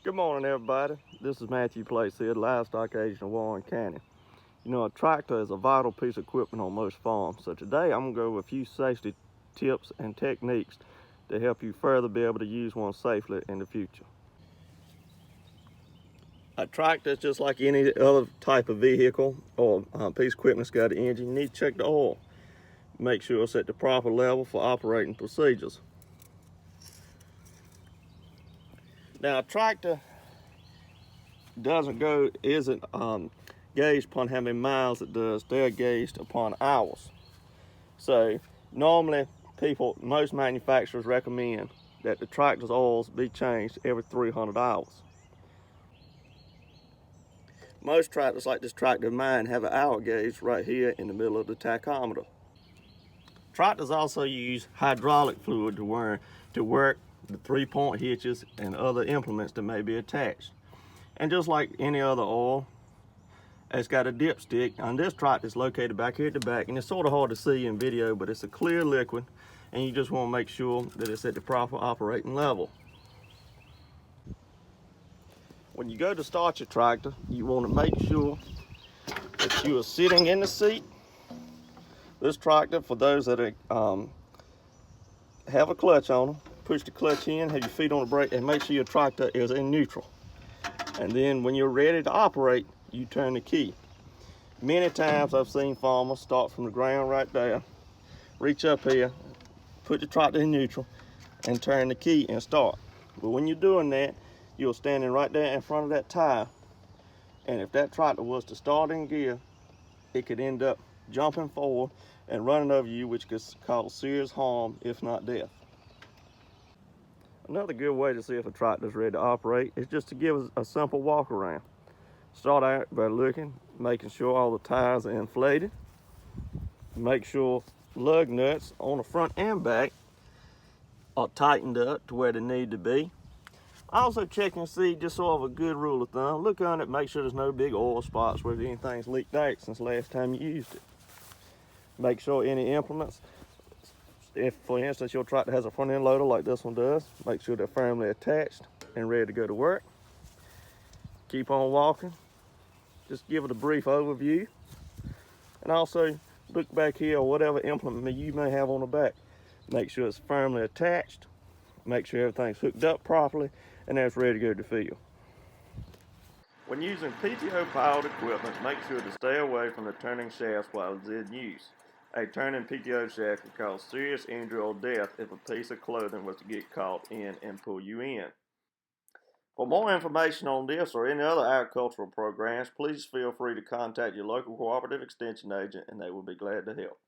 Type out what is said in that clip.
Good morning, everybody. This is Matthew Placehead, livestock agent of Warren County. You know, a tractor is a vital piece of equipment on most farms. So today I'm going to go over a few safety tips and techniques to help you further be able to use one safely in the future. A tractor is just like any other type of vehicle or piece of equipment that's got an engine. You need to check the oil. Make sure it's at the proper level for operating procedures. Now, a tractor isn't gauged upon how many miles it does. They're gauged upon hours. So normally most manufacturers recommend that the tractor's oils be changed every 300 hours. Most tractors like this tractor of mine have an hour gauge right here in the middle of the tachometer. Tractors also use hydraulic fluid to work the 3-point hitches and other implements that may be attached. And just like any other oil, it's got a dipstick. On this tractor, it's located back here at the back, and it's sort of hard to see in video, but it's a clear liquid, and you just want to make sure that it's at the proper operating level. When you go to start your tractor, you want to make sure that you are sitting in the seat. This tractor, for those that have a clutch on them, push the clutch in, have your feet on the brake, and make sure your tractor is in neutral. And then when you're ready to operate, you turn the key. Many times I've seen farmers start from the ground right there, reach up here, put the tractor in neutral, and turn the key and start. But when you're doing that, you're standing right there in front of that tire, and if that tractor was to start in gear, it could end up jumping forward and running over you, which could cause serious harm, if not death. Another good way to see if a tractor is ready to operate is just to give a simple walk around. Start out by looking, making sure all the tires are inflated. Make sure lug nuts on the front and back are tightened up to where they need to be. Also check and see, just sort of a good rule of thumb, look on it, make sure there's no big oil spots where anything's leaked out since last time you used it. Make sure any implements, if for instance your tractor has a front end loader like this one does, make sure they're firmly attached and ready to go to work. Keep on walking. Just give it a brief overview, and also look back here or whatever implement you may have on the back. Make sure it's firmly attached, make sure everything's hooked up properly, and that's ready to go to the field. When using PTO powered equipment, make sure to stay away from the turning shafts while it's in use. A turning PTO shaft can cause serious injury or death if a piece of clothing was to get caught in and pull you in. For more information on this or any other agricultural programs, please feel free to contact your local cooperative extension agent, and they will be glad to help.